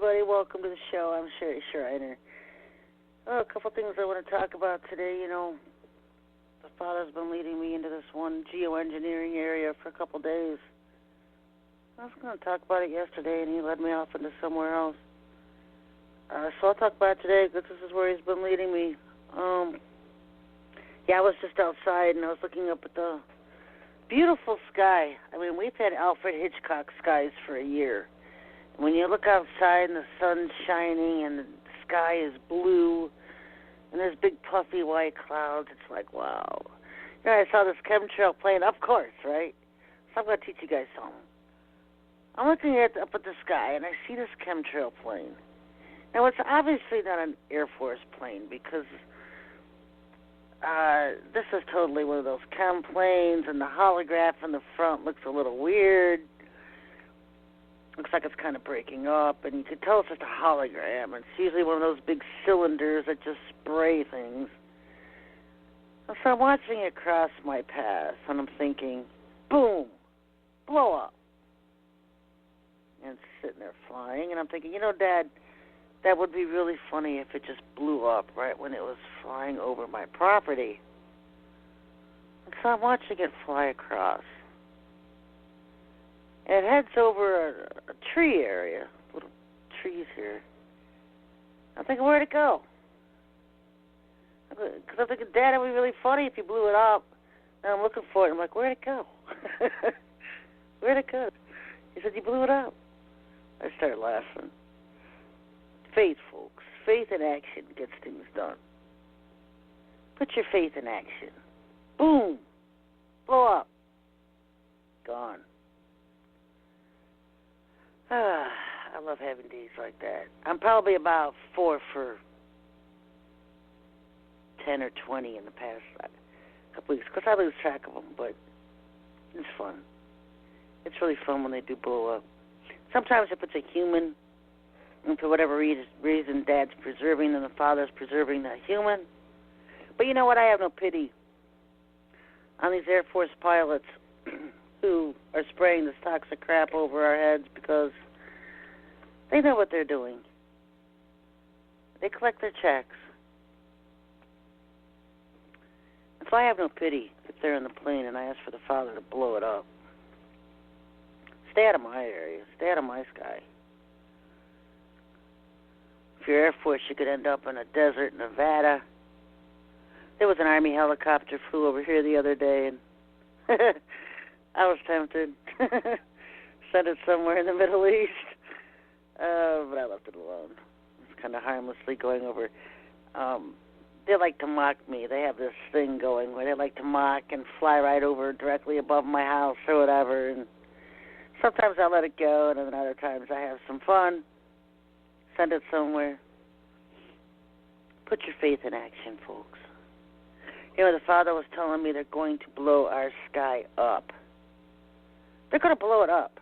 everybody. Welcome to the show. I'm Sherry Schreiner. A couple things I want to talk about today. The Father's been leading me into this one geoengineering area for a couple days. I was going to talk about it yesterday, and he led me off into somewhere else. So I'll talk about it today because this is where he's been leading me. I was just outside, and I was looking up at the beautiful sky. I mean, we've had Alfred Hitchcock skies for a year. When you look outside and the sun's shining and the sky is blue and there's big puffy white clouds, it's like, wow. I saw this chemtrail plane, of course, right? So I'm going to teach you guys something. I'm looking up at the sky, and I see this chemtrail plane. Now, it's obviously not an Air Force plane because this is totally one of those chem planes, and the holograph in the front looks a little weird. Looks like it's kind of breaking up, and you can tell it's just a hologram. It's usually one of those big cylinders that just spray things. And so I'm watching it cross my path, and I'm thinking, boom, blow up. And it's sitting there flying, and I'm thinking, Dad, that would be really funny if it just blew up right when it was flying over my property. And so I'm watching it fly across. And it heads over a tree area, little trees here. I'm thinking, where'd it go? Because I'm thinking, Dad, it would be really funny if you blew it up. And I'm looking for it. I'm like, where'd it go? Where'd it go? He said, you blew it up. I started laughing. Faith, folks. Faith in action gets things done. Put your faith in action. Boom. Blow up. Gone. I love having days like that. I'm probably about 4 for 10 or 20 in the past couple weeks, because I lose track of them, but it's fun. It's really fun when they do blow up. Sometimes if it's a human, and for whatever reason Dad's preserving them, the Father's preserving that human. But you know what? I have no pity on these Air Force pilots who are spraying this toxic crap over our heads because they know what they're doing. They collect their checks. And so I have no pity if they're in the plane and I ask for the Father to blow it up. Stay out of my area. Stay out of my sky. If you're Air Force, you could end up in a desert in Nevada. There was an Army helicopter flew over here the other day, and I was tempted. Send it somewhere in the Middle East. But I left it alone. It's kind of harmlessly going over. They like to mock me. They have this thing going where they like to mock and fly right over directly above my house or whatever. And sometimes I let it go, and then other times I have some fun. Send it somewhere. Put your faith in action, folks. The Father was telling me they're going to blow our sky up. They're going to blow it up.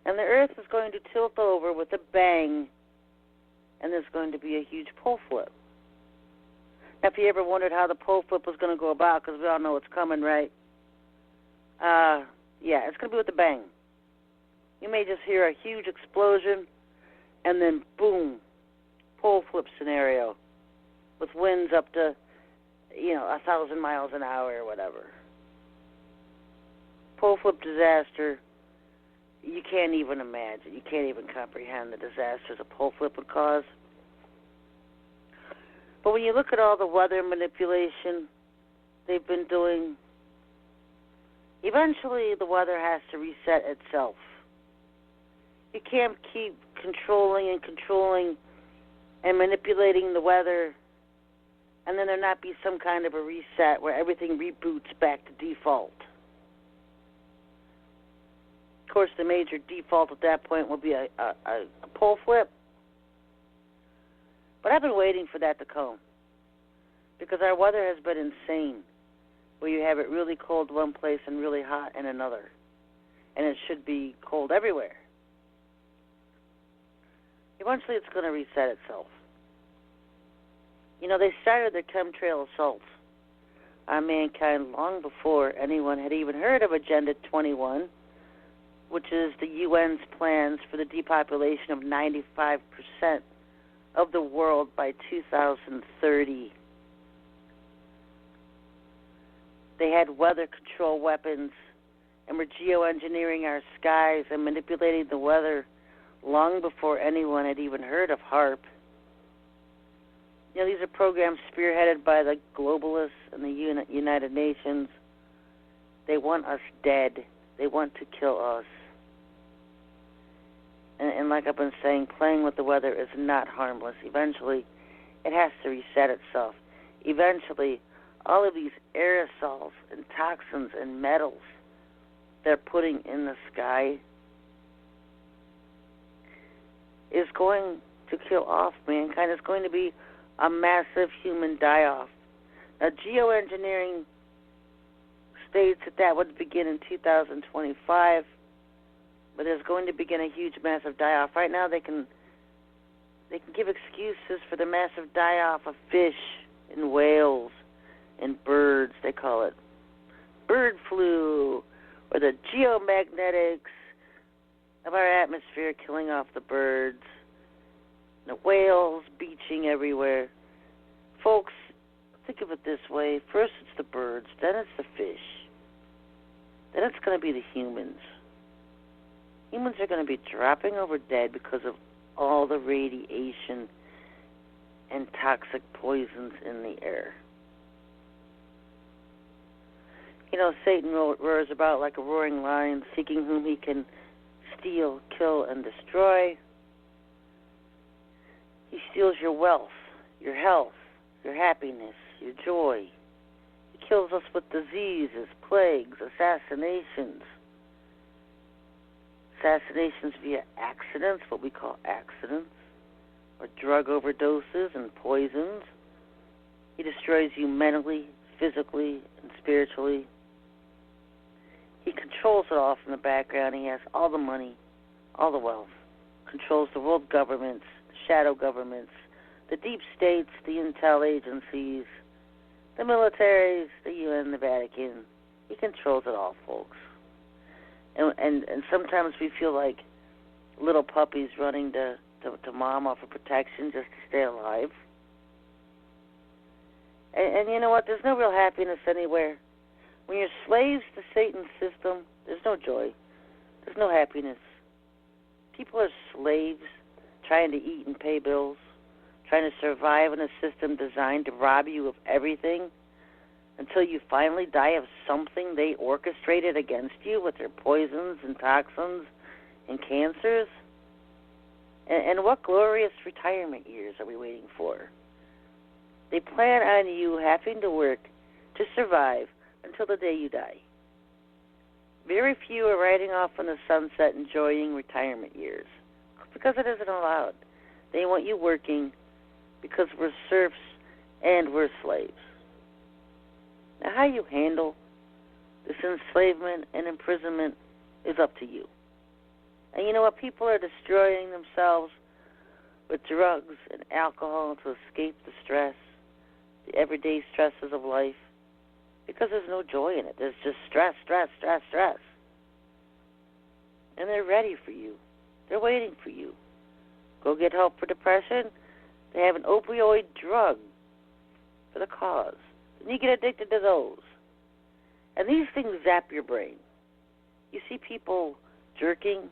And the earth is going to tilt over with a bang, and there's going to be a huge pole flip. Now, if you ever wondered how the pole flip was going to go about, because we all know it's coming, right? It's going to be with a bang. You may just hear a huge explosion, and then boom, pole flip scenario with winds up to, 1,000 miles an hour or whatever. Pole flip disaster, you can't even imagine. You can't even comprehend the disasters a pole flip would cause. But when you look at all the weather manipulation they've been doing, eventually the weather has to reset itself. You can't keep controlling and manipulating the weather and then there not be some kind of a reset where everything reboots back to default. Of course, the major default at that point will be a pole flip. But I've been waiting for that to come because our weather has been insane, where you have it really cold one place and really hot in another. And it should be cold everywhere. Eventually it's going to reset itself. They started their chemtrail assaults on mankind long before anyone had even heard of Agenda 21 which is the UN's plans for the depopulation of 95% of the world by 2030. They had weather control weapons and were geoengineering our skies and manipulating the weather long before anyone had even heard of HARP. You know, these are programs spearheaded by the globalists and the United Nations. They want us dead. They want to kill us. And like I've been saying, playing with the weather is not harmless. Eventually, it has to reset itself. Eventually, all of these aerosols and toxins and metals they're putting in the sky is going to kill off mankind. It's going to be a massive human die-off. Now, geoengineering states that would begin in 2025, but there's going to begin a huge, massive die-off. Right now, they can give excuses for the massive die-off of fish and whales and birds. They call it bird flu, or the geomagnetics of our atmosphere killing off the birds, the whales beaching everywhere. Folks, think of it this way. First it's the birds, then it's the fish, then it's going to be the humans. Humans are going to be dropping over dead because of all the radiation and toxic poisons in the air. You know, Satan roars about like a roaring lion, seeking whom he can steal, kill, and destroy. He steals your wealth, your health, your happiness, your joy. He kills us with diseases, plagues, assassinations. Assassinations via accidents, what we call accidents, or drug overdoses and poisons. He destroys you mentally, physically, and spiritually. He controls it all from the background. He has all the money, all the wealth, controls the world governments, shadow governments, the deep states, the intel agencies, the militaries, the UN, the Vatican. He controls it all, folks. And sometimes we feel like little puppies running to mama for protection just to stay alive. And you know what? There's no real happiness anywhere. When you're slaves to Satan's system, there's no joy. There's no happiness. People are slaves trying to eat and pay bills, trying to survive in a system designed to rob you of everything until you finally die of something they orchestrated against you with their poisons and toxins and cancers. And what glorious retirement years are we waiting for? They plan on you having to work to survive until the day you die. Very few are riding off in the sunset enjoying retirement years because it isn't allowed. They want you working because we're serfs and we're slaves. Now, how you handle this enslavement and imprisonment is up to you. And you know what? People are destroying themselves with drugs and alcohol to escape the stress, the everyday stresses of life, because there's no joy in it. There's just stress, stress, stress, stress. And they're ready for you. They're waiting for you. Go get help for depression. They have an opioid drug for the cause. And you get addicted to those. And these things zap your brain. You see people jerking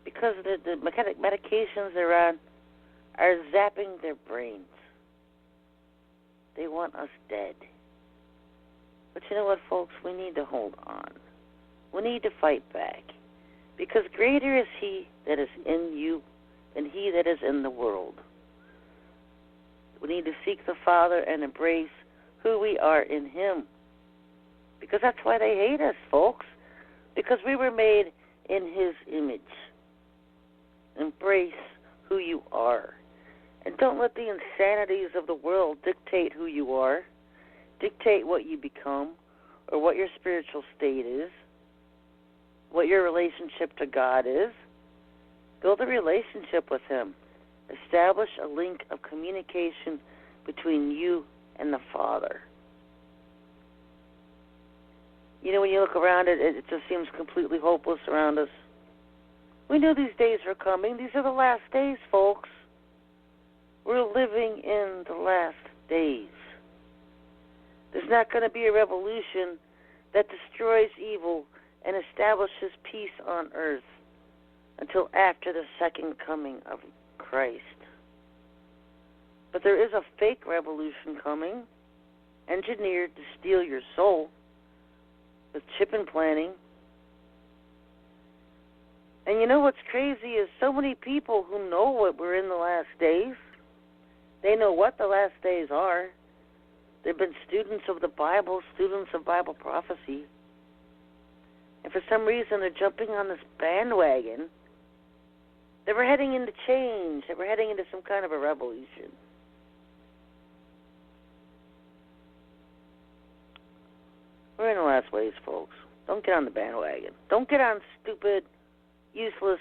because the medications they're on are zapping their brains. They want us dead. But you know what, folks? We need to hold on. We need to fight back. Because greater is he that is in you than he that is in the world. We need to seek the Father and embrace who we are in him. Because that's why they hate us, folks. Because we were made in his image. Embrace who you are. And don't let the insanities of the world dictate who you are, dictate what you become, or what your spiritual state is, what your relationship to God is. Build a relationship with him. Establish a link of communication between you and the Father. You know, when you look around, it just seems completely hopeless around us. We knew these days were coming. These are the last days, folks. We're living in the last days. There's not going to be a revolution that destroys evil and establishes peace on earth until after the second coming of Christ. But there is a fake revolution coming, engineered to steal your soul with chip implanting. And you know what's crazy is so many people who know what we're in the last days, they know what the last days are. They've been students of the Bible, students of Bible prophecy. And for some reason, they're jumping on this bandwagon that we're heading into change, that we're heading into some kind of a revolution. We're in the last ways, folks. Don't get on the bandwagon. Don't get on stupid, useless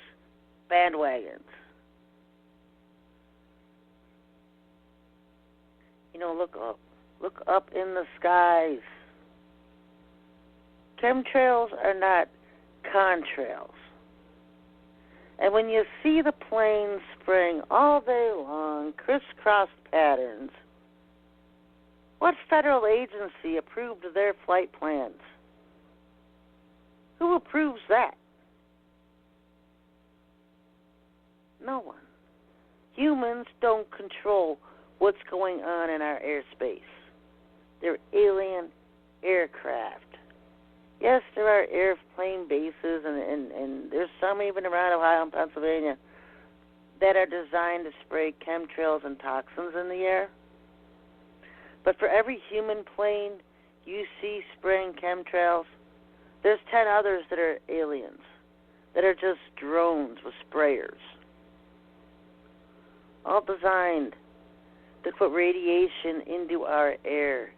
bandwagons. You know, look up. Look up in the skies. Chemtrails are not contrails. And when you see the planes spraying all day long, crisscross patterns, what federal agency approved their flight plans? Who approves that? No one. Humans don't control what's going on in our airspace. They're alien aircraft. Yes, there are airplane bases, and there's some even around Ohio and Pennsylvania that are designed to spray chemtrails and toxins in the air. But for every human plane you see spraying chemtrails, there's 10 others that are aliens, that are just drones with sprayers. All designed to put radiation into our air.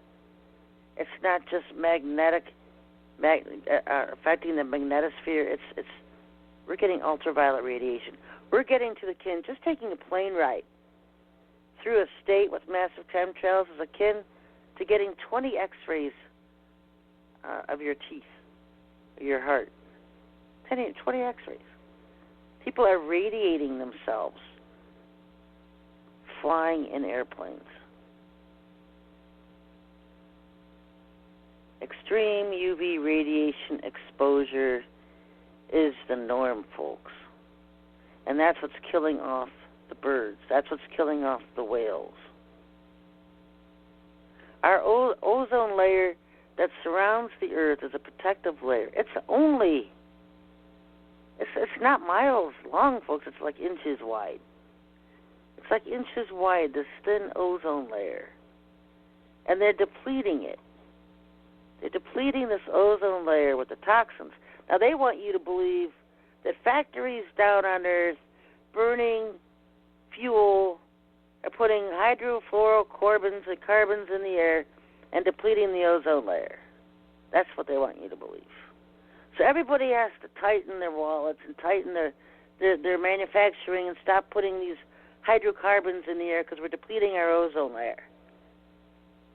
It's not just affecting the magnetosphere. We're getting ultraviolet radiation. We're getting to the kin. Just taking a plane ride through a state with massive chemtrails is akin to getting 20 X-rays of your teeth, your heart. 20 X-rays. People are radiating themselves flying in airplanes. Extreme UV radiation exposure is the norm, folks. And that's what's killing off the birds. That's what's killing off the whales. Our ozone layer that surrounds the Earth is a protective layer. It's not miles long, folks. It's like inches wide. It's like inches wide, this thin ozone layer. And they're depleting it. They're depleting this ozone layer with the toxins. Now, they want you to believe that factories down on Earth burning fuel are putting hydrofluorocarbons and carbons in the air and depleting the ozone layer. That's what they want you to believe. So everybody has to tighten their wallets and tighten their manufacturing and stop putting these hydrocarbons in the air because we're depleting our ozone layer.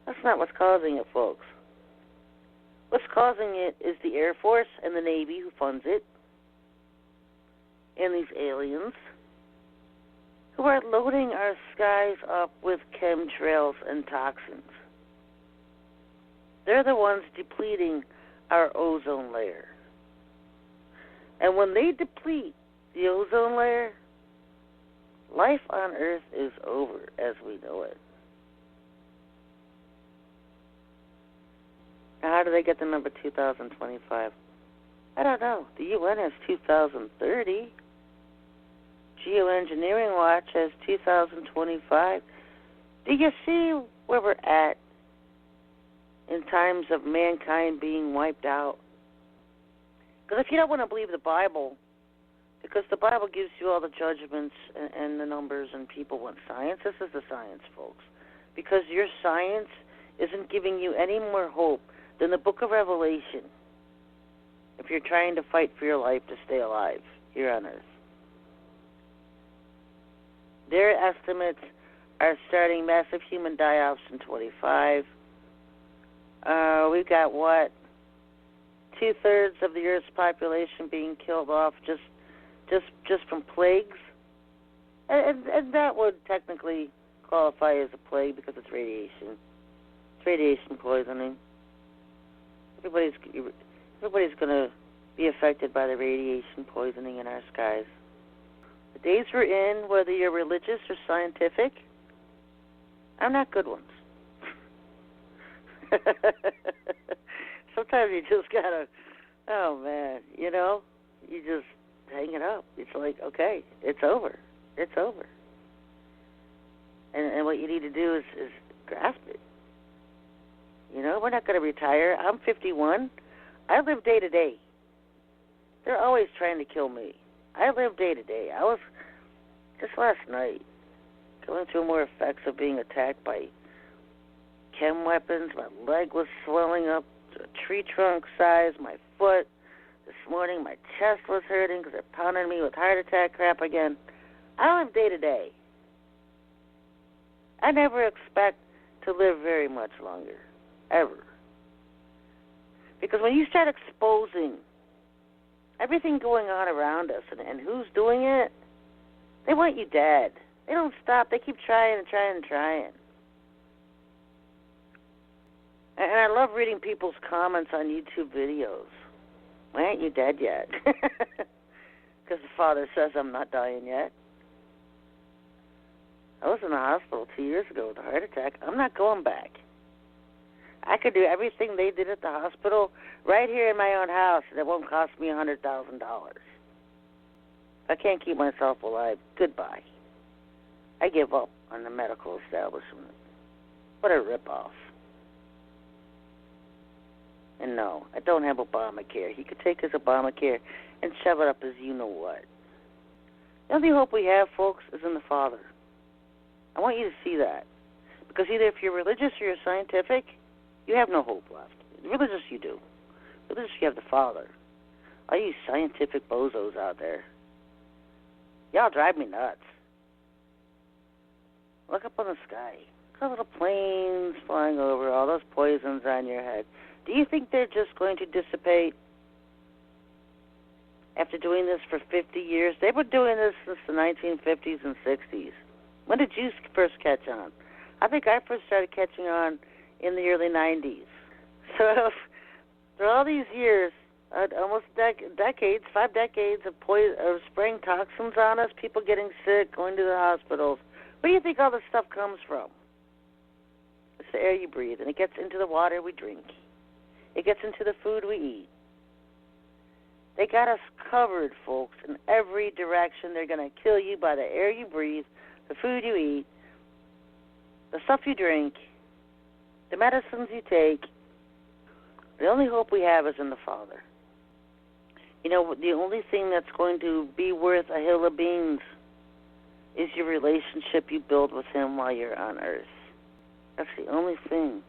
That's not what's causing it, folks. What's causing it is the Air Force and the Navy who funds it, and these aliens who are loading our skies up with chemtrails and toxins. They're the ones depleting our ozone layer. And when they deplete the ozone layer, life on Earth is over as we know it. Now, how do they get the number 2025? I don't know. The UN has 2030. Geoengineering Watch has 2025. Do you see where we're at in times of mankind being wiped out? Because if you don't want to believe the Bible, because the Bible gives you all the judgments and the numbers, and people want science, this is the science, folks. Because your science isn't giving you any more hope than the book of Revelation if you're trying to fight for your life to stay alive here on Earth. Their estimates are starting massive human die-offs in 25. We've got, 2 2/3 of the Earth's population being killed off just from plagues, and that would technically qualify as a plague because it's radiation. It's radiation poisoning. Everybody's going to be affected by the radiation poisoning in our skies. The days we're in, whether you're religious or scientific, are not good ones. Sometimes you just gotta, oh man, you just hang it up. It's like, okay, it's over. It's over. And what you need to do is grasp it. We're not going to retire. I'm 51. I live day to day. They're always trying to kill me. I live day to day. I was, just last night, going through more effects of being attacked by chem weapons. My leg was swelling up to a tree trunk size. My foot. This morning, my chest was hurting because they're pounding me with heart attack crap again. I live day to day. I never expect to live very much longer, ever. Because when you start exposing everything going on around us and who's doing it, they want you dead. They don't stop. They keep trying and trying and trying. And I love reading people's comments on YouTube videos. Why aren't you dead yet? Because the Father says I'm not dying yet. I was in the hospital 2 years ago with a heart attack. I'm not going back. I could do everything they did at the hospital right here in my own house, and it won't cost me $100,000. I can't keep myself alive. Goodbye. I give up on the medical establishment. What a ripoff. And no, I don't have Obamacare. He could take his Obamacare and shove it up his you-know-what. The only hope we have, folks, is in the Father. I want you to see that. Because either if you're religious or you're scientific, you have no hope left. Religious, you do. Religious, you have the Father. All you scientific bozos out there, y'all drive me nuts. Look up on the sky. Look at little planes flying over, all those poisons on your head. Do you think they're just going to dissipate after doing this for 50 years? They've been doing this since the 1950s and 60s. When did you first catch on? I think I first started catching on in the early 90s. So for all these years, almost decades, 5 decades of spraying toxins on us, people getting sick, going to the hospitals, where do you think all this stuff comes from? It's the air you breathe, and it gets into the water we drink. It gets into the food we eat. They got us covered, folks, in every direction. They're going to kill you by the air you breathe, the food you eat, the stuff you drink, the medicines you take. The only hope we have is in the Father. The only thing that's going to be worth a hill of beans is your relationship you build with Him while you're on earth. That's the only thing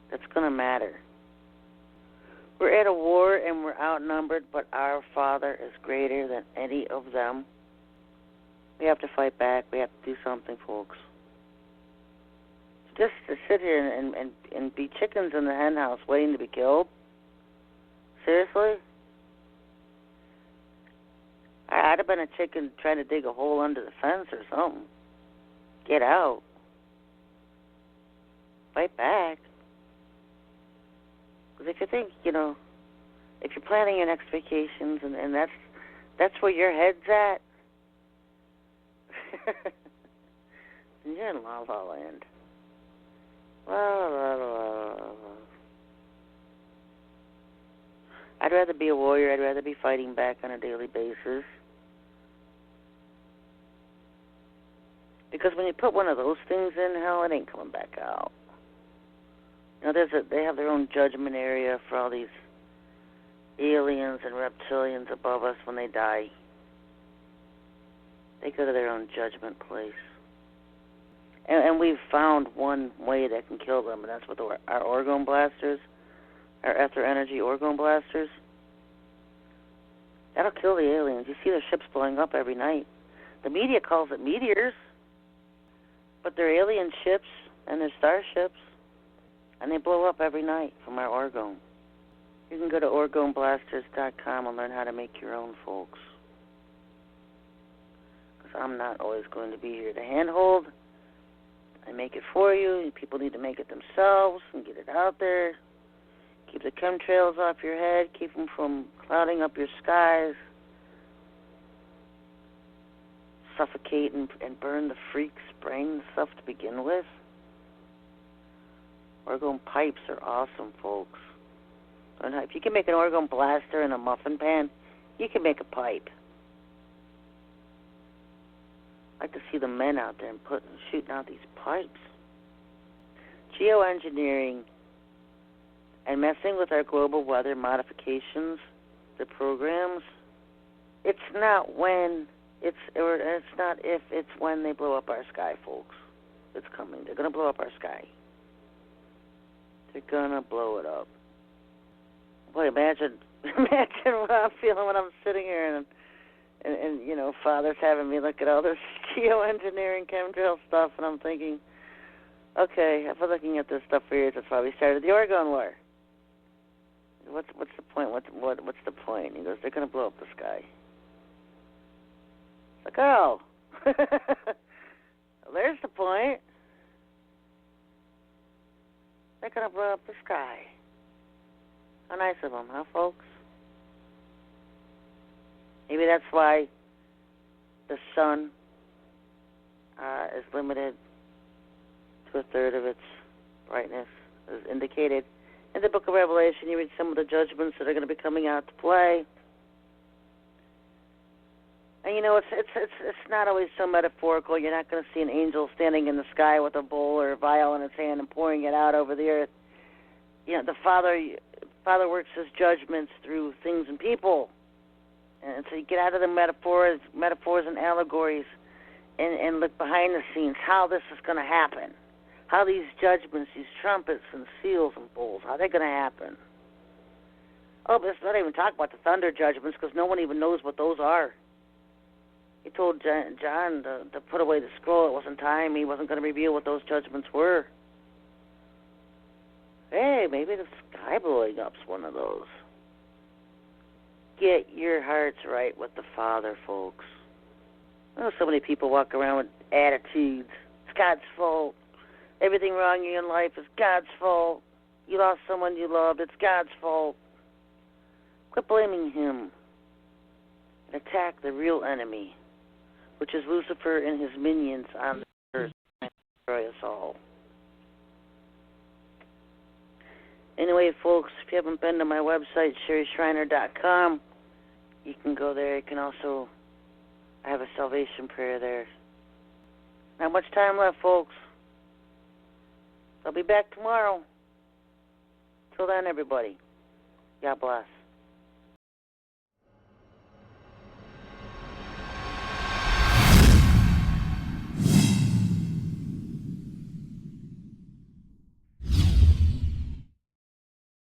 that's going to matter. We're at a war and we're outnumbered, but our Father is greater than any of them. We have to fight back. We have to do something, folks. Just to sit here and be chickens in the hen house waiting to be killed? Seriously? I'd have been a chicken trying to dig a hole under the fence or something. Get out. Fight back. Because if you think, if you're planning your next vacations and that's where your head's at, then you're in La La Land. La la la la la. I'd rather be a warrior. I'd rather be fighting back on a daily basis. Because when you put one of those things in, hell, it ain't coming back out. They have their own judgment area for all these aliens and reptilians above us when they die. They go to their own judgment place. And we've found one way that can kill them, and that's with our orgone blasters, our ether energy orgone blasters. That'll kill the aliens. You see their ships blowing up every night. The media calls it meteors, but they're alien ships and they're starships, and they blow up every night from our orgone. You can go to orgoneblasters.com and learn how to make your own, folks. Because I'm not always going to be here to handhold. I make it for you. People need to make it themselves and get it out there. Keep the chemtrails off your head. Keep them from clouding up your skies. Suffocate and burn the freaks' brain stuff to begin with. Orgone pipes are awesome, folks. If you can make an orgone blaster in a muffin pan, you can make a pipe. I like to see the men out there and shooting out these pipes. Geoengineering and messing with our global weather modifications, the programs, it's not if, it's when they blow up our sky, folks. It's coming. They're going to blow up our sky. They're going to blow it up. Boy, imagine what I'm feeling when I'm sitting here and Father's having me look at all this geoengineering, chemtrail stuff, and I'm thinking, okay, I've been looking at this stuff for years. That's why we started the Oregon War. What's the point? What's the point? He goes, they're going to blow up the sky. It's like, oh, well, there's the point. They're going to blow up the sky. How nice of them, huh, folks? Maybe that's why the sun is limited to a third of its brightness, as indicated in the book of Revelation. You read some of the judgments that are going to be coming out to play. And it's not always so metaphorical. You're not going to see an angel standing in the sky with a bowl or a vial in his hand and pouring it out over the earth. The Father works his judgments through things and people. And so you get out of the metaphors and allegories and look behind the scenes, how this is going to happen. How these judgments, these trumpets and seals and bowls, how they're going to happen. Oh, but let's not even talk about the thunder judgments because no one even knows what those are. He told John to put away the scroll. It wasn't time. He wasn't going to reveal what those judgments were. Hey, maybe the sky blowing up's one of those. Get your hearts right with the Father, folks. I know so many people walk around with attitudes. It's God's fault. Everything wrong in your life is God's fault. You lost someone you loved. It's God's fault. Quit blaming him and attack the real enemy, which is Lucifer and his minions on the earth to destroy us all. Anyway, folks, if you haven't been to my website, SherryShriner.com, you can go there. You can also, I have a salvation prayer there. Not much time left, folks. I'll be back tomorrow. Till then, everybody, God bless.